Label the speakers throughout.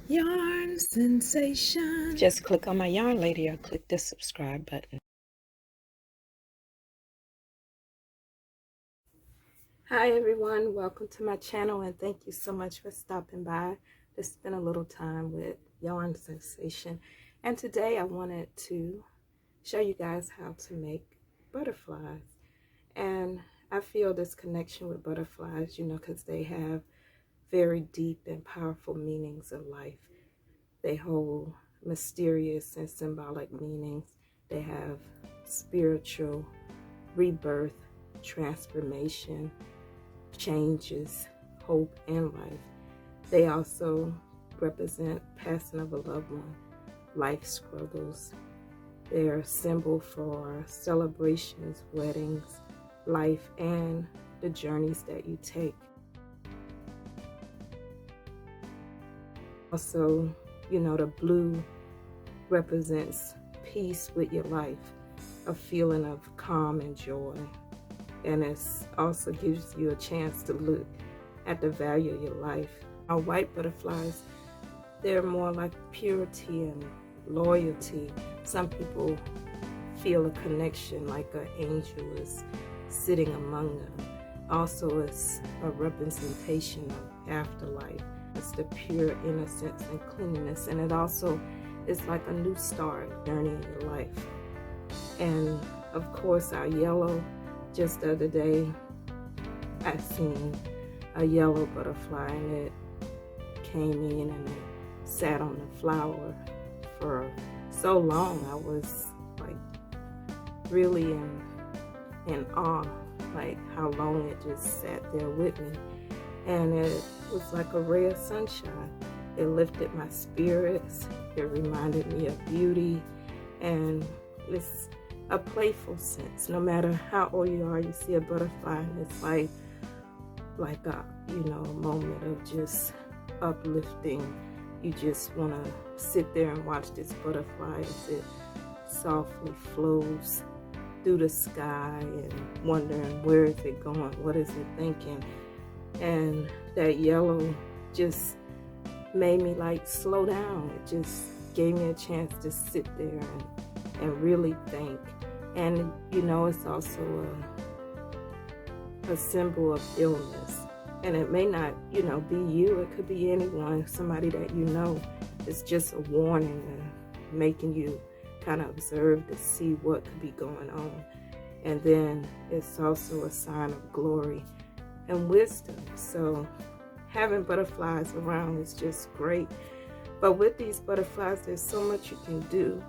Speaker 1: Yarn sensation. Just click on my yarn lady or click the subscribe button. Hi everyone, welcome to my channel and thank you so much for stopping by to spend a little time with Yarnsensation. And today I wanted to show you guys how to make butterflies. And I feel this connection with butterflies, you know, because they have very deep and powerful meanings in life. They hold mysterious and symbolic meanings. They have spiritual rebirth, transformation, changes, hope, and life. They also represent passing of a loved one, life struggles. They're a symbol for celebrations, weddings, life, and the journeys that you take. Also, you know, the blue represents peace with your life, a feeling of calm and joy. And it also gives you a chance to look at the value of your life. Our white butterflies, they're more like purity and loyalty. Some people feel a connection like an angel is sitting among them. Also, it's a representation of afterlife. It's the pure innocence and cleanliness, and it also is like a new start journey in your life. And of course, our yellow, just the other day I seen a yellow butterfly and it came in and it sat on the flower for so long. I was like really in awe, like how long it just sat there with me. And it was like a ray of sunshine. It lifted my spirits. It reminded me of beauty. And it's a playful sense. No matter how old you are, you see a butterfly and it's like a, you know, a moment of just uplifting. You just want to sit there and watch this butterfly as it softly flows through the sky and wondering where is it going, what is it thinking. And that yellow just made me like slow down. It just gave me a chance to sit there and really think. And you know, it's also a symbol of illness. And it may not, you know, be you. It could be anyone, somebody that you know. It's just a warning and making you kind of observe to see what could be going on. And then it's also a sign of glory and wisdom. So having butterflies around is just great. But with these butterflies, there's so much you can do.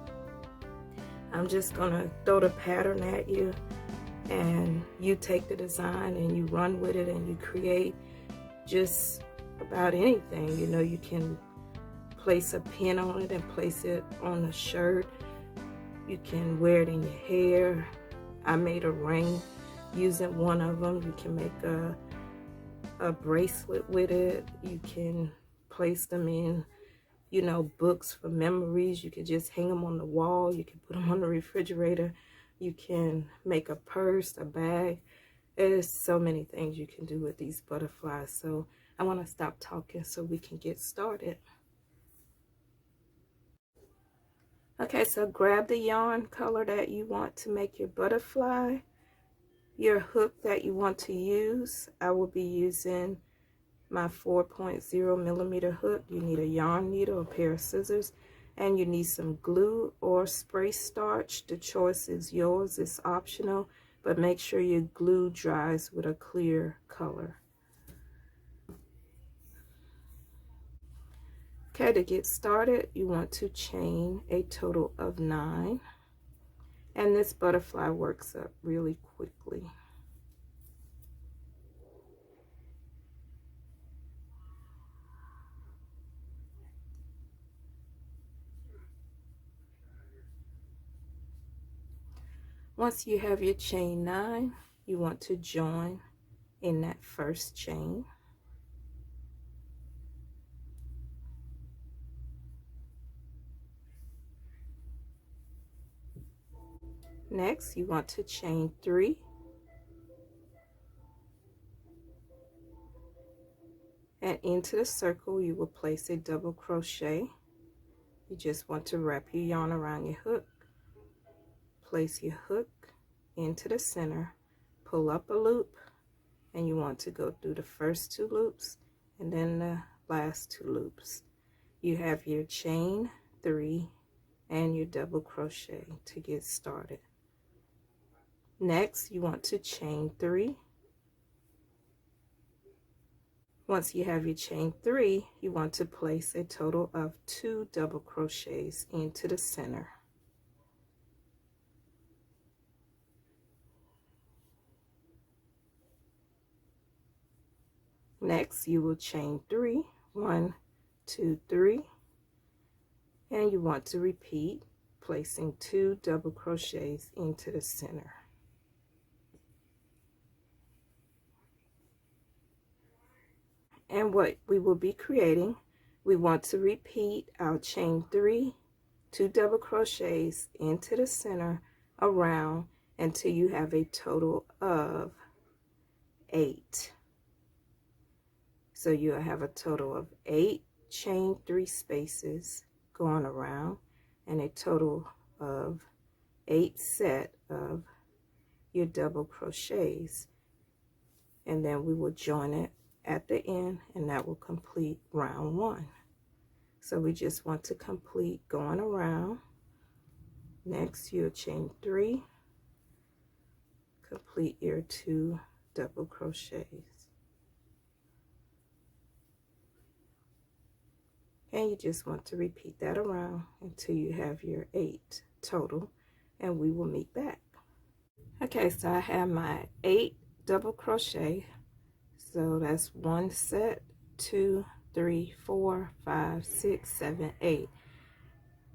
Speaker 1: I'm just gonna throw the pattern at you and you take the design and you run with it and you create just about anything. You know, you can place a pin on it and place it on a shirt. You can wear it in your hair. I made a ring using one of them. You can make a bracelet with it. You can place them in, you know, books for memories. You can just hang them on the wall. You can put them on the refrigerator. You can make a purse, a bag. There's so many things you can do with these butterflies. So I want to stop talking so we can get started. Okay, so grab the yarn color that you want to make your butterfly, your hook that you want to use. I will be using my 4.0 millimeter hook. You need a yarn needle, a pair of scissors, and you need some glue or spray starch. The choice is yours. It's optional, but make sure your glue dries with a clear color. Okay, to get started, you want to chain a total of 9, and this butterfly works up really quickly. Once you have your chain 9, you want to join in that first chain. Next, you want to chain 3. And into the circle, you will place a double crochet. You just want to wrap your yarn around your hook, place your hook into the center, pull up a loop, and you want to go through the first 2 loops and then the last 2 loops. You have your chain 3 and your double crochet to get started. Next, you want to chain 3. Once you have your chain 3, you want to place a total of 2 double crochets into the center. Next, you will chain 3, 1, 2, 3, and you want to repeat, placing 2 double crochets into the center. And what we will be creating, we want to repeat our chain 3, 2 double crochets into the center around until you have a total of 8. So you'll have a total of 8 chain 3 spaces going around and a total of 8 set of your double crochets. And then we will join it at the end, and that will complete round 1. So we just want to complete going around. Next, you'll chain 3, complete your 2 double crochets, and you just want to repeat that around until you have your 8 total, and we will meet back. Okay, so I have my 8 double crochet. So that's 1 set, 2, 3, 4, 5, 6, 7, 8.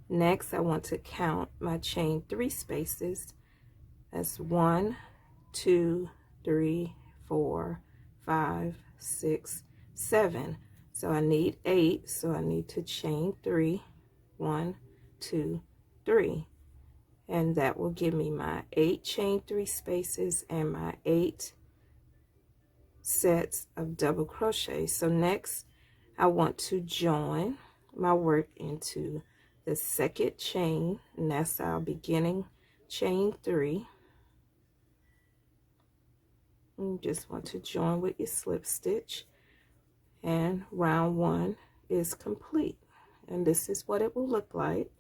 Speaker 1: Next, I want to count my chain 3 spaces. That's 1, 2, 3, 4, 5, 6, 7. So I need 8, so I need to chain 3. 1, 2, 3. And that will give me my 8 chain 3 spaces and my 8 sets of double crochet. So next, I want to join my work into the second chain, and that's our beginning chain 3. You just want to join with your slip stitch, and round 1 is complete, and this is what it will look like.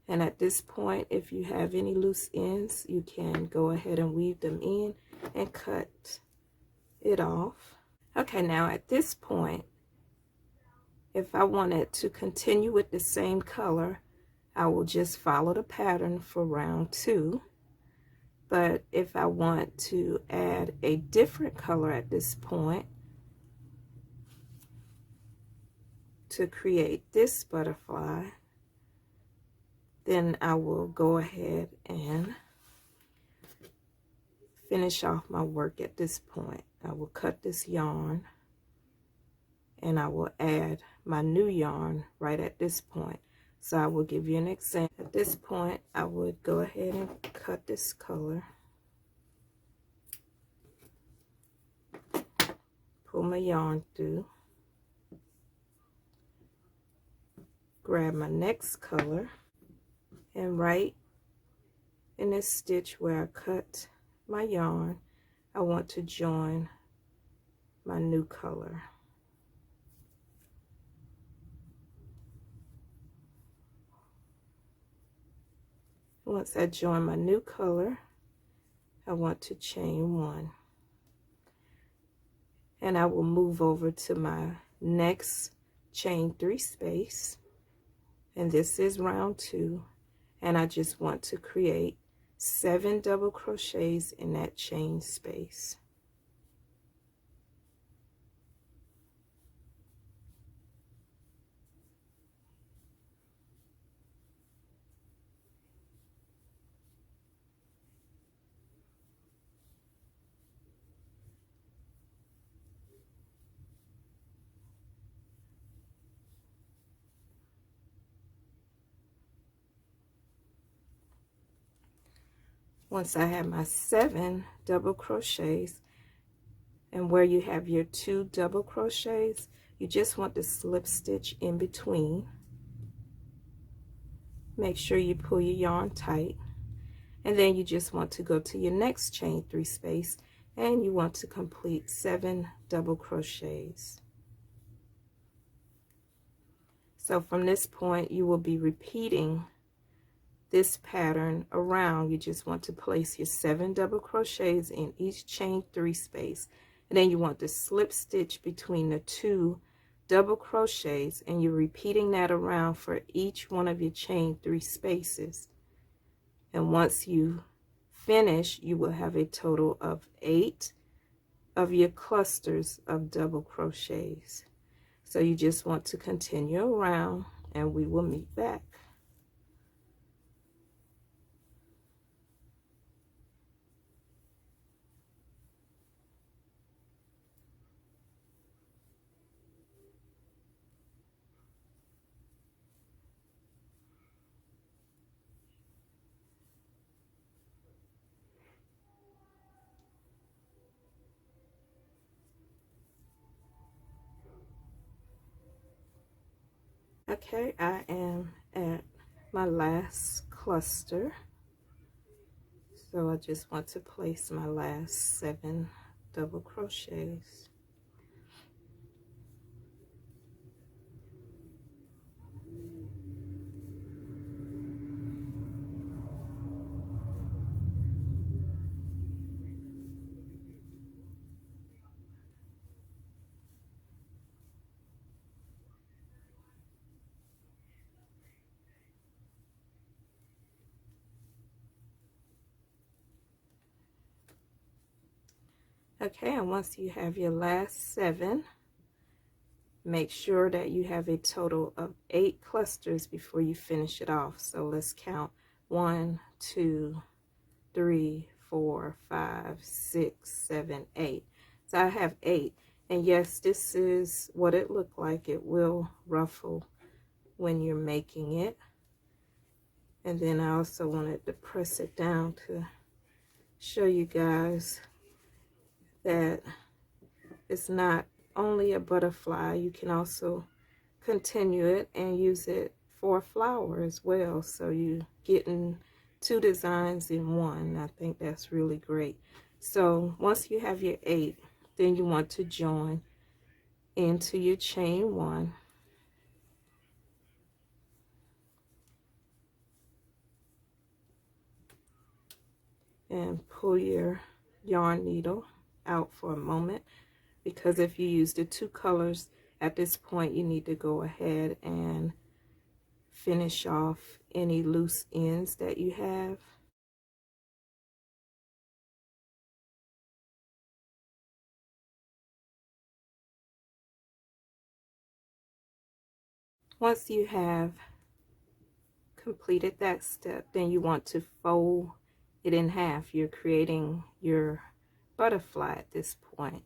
Speaker 1: And at this point, if you have any loose ends, you can go ahead and weave them in and cut it off. Okay, now at this point, if I wanted to continue with the same color, I will just follow the pattern for round 2. But if I want to add a different color at this point to create this butterfly, then I will go ahead and finish off my work at this point. I will cut this yarn and I will add my new yarn right at this point. So I will give you an example. At this point, I would go ahead and cut this color, pull my yarn through, grab my next color, and right in this stitch where I cut my yarn, I want to join my new color. Once I join my new color, I want to chain 1. And I will move over to my next chain 3 space. And this is round 2. And I just want to create 7 double crochets in that chain space. Once I have my 7 double crochets, And where you have your 2 double crochets, you just want to slip stitch in between. Make sure you pull your yarn tight. And then you just want to go to your next chain 3 space, and you want to complete 7 double crochets. So from this point, you will be repeating this pattern around. You just want to place your 7 double crochets in each chain 3 space, and then you want to slip stitch between the 2 double crochets, and you're repeating that around for each one of your chain 3 spaces. And once you finish, you will have a total of 8 of your clusters of double crochets. So you just want to continue around, and we will meet back. Okay, I am at my last cluster, so I just want to place my last 7 double crochets. Okay, and once you have your last 7, make sure that you have a total of 8 clusters before you finish it off. So let's count 1, 2, 3, 4, 5, 6, 7, 8. So I have 8. And yes, this is what it looked like. It will ruffle when you're making it. And then I also wanted to press it down to show you guys that it's not only a butterfly. You can also continue it and use it for a flower as well. So you're getting 2 designs in one. I think that's really great. So once you have your 8, then you want to join into your chain 1. And pull your yarn needle out for a moment, because if you use the 2 colors at this point, you need to go ahead and finish off any loose ends that you have. Once you have completed that step, then you want to fold it in half. You're creating your butterfly at this point.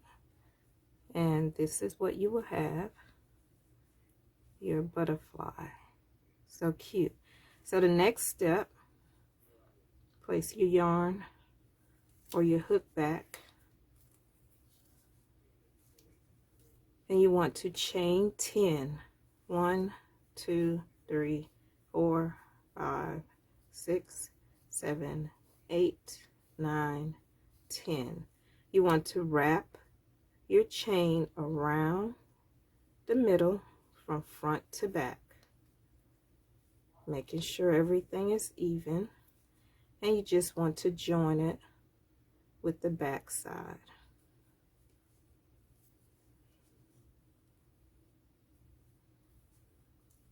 Speaker 1: And this is what you will have, your butterfly. So cute. So the next step, place your yarn or your hook back, and you want to chain 10. 1, 2, 3, 4, 5, 6, 7, 8, 9, 10. You want to wrap your chain around the middle from front to back, making sure everything is even, and you just want to join it with the back side.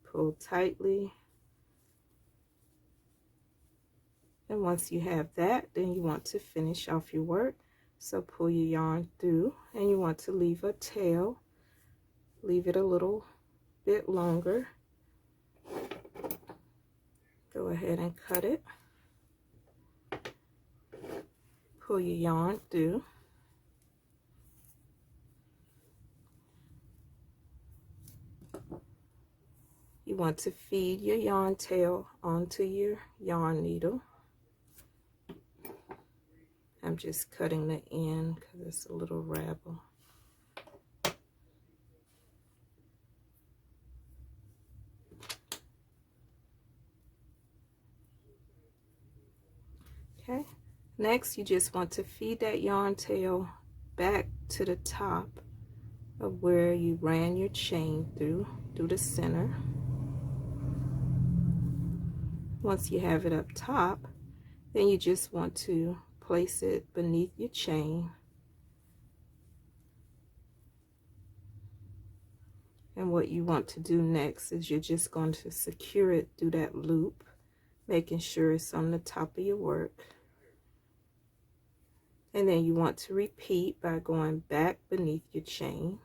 Speaker 1: Pull tightly, and once you have that, then you want to finish off your work. So pull your yarn through, and you want to leave a tail. Leave it a little bit longer. Go ahead and cut it. Pull your yarn through. You want to feed your yarn tail onto your yarn needle. I'm just cutting the end because it's a little rabble. Okay, next you just want to feed that yarn tail back to the top of where you ran your chain through the center. Once you have it up top, then you just want to place it beneath your chain. And what you want to do next is you're just going to secure it through that loop, making sure it's on the top of your work. And then you want to repeat by going back beneath your chain.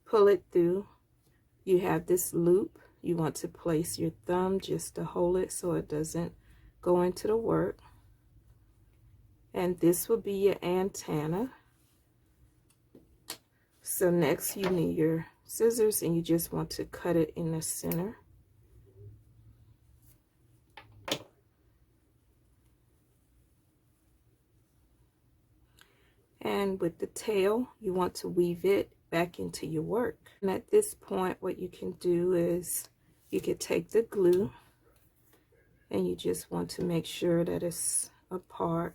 Speaker 1: Pull it through. You have this loop. You want to place your thumb just to hold it so it doesn't go into the work. And this will be your antenna. So next you need your scissors and you just want to cut it in the center. And with the tail, you want to weave it back into your work. And at this point, what you can do is you could take the glue and you just want to make sure that it's apart.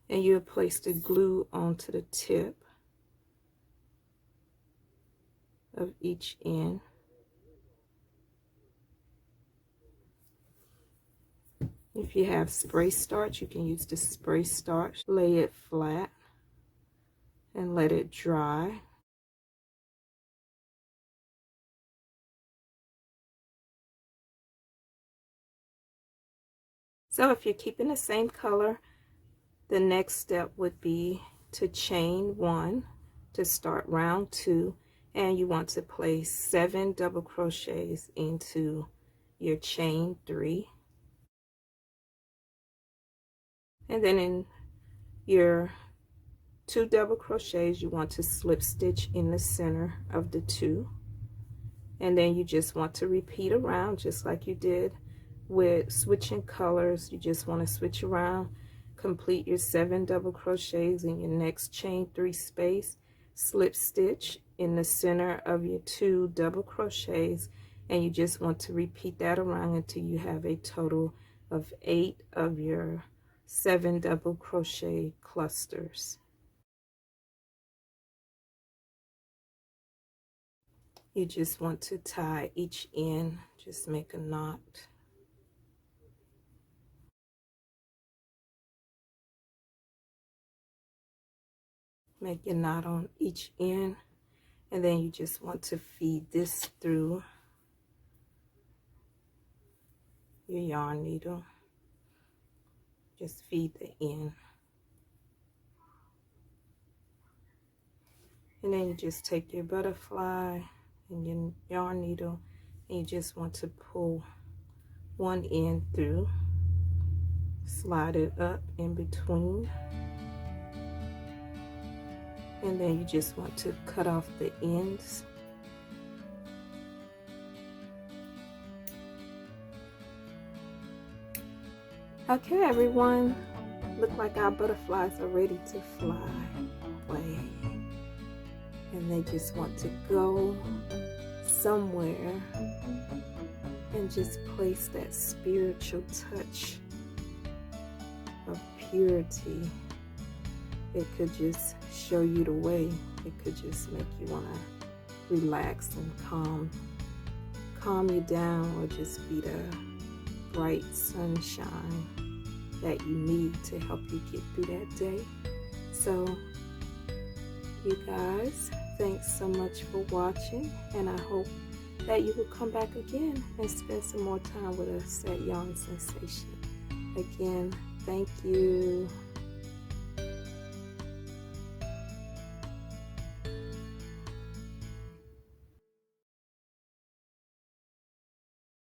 Speaker 1: And you'll place the glue onto the tip of each end. If you have spray starch, you can use the spray starch. Lay it flat and let it dry. So if you're keeping the same color, the next step would be to chain 1 to start round 2, and you want to place 7 double crochets into your chain 3. And then in your 2 double crochets, you want to slip stitch in the center of the 2. And then you just want to repeat around just like you did with switching colors. You just want to switch around, complete your 7 double crochets in your next chain 3 space, slip stitch in the center of your 2 double crochets, and you just want to repeat that around until you have a total of 8 of your 7 double crochet clusters. You just want to tie each end, just make a knot. Make your knot on each end, and then you just want to feed this through your yarn needle. Just feed the end. And then you just take your butterfly and your yarn needle, and you just want to pull one end through, slide it up in between, and then you just want to cut off the ends. Okay, everyone, look like our butterflies are ready to fly away, and they just want to go somewhere and just place that spiritual touch of purity. It could just show you the way. It could just make you want to relax and calm you down, or just be the bright sunshine that you need to help you get through that day. So you guys, thanks so much for watching, and I hope that you will come back again and spend some more time with us at Yarnsensation. Again, thank you.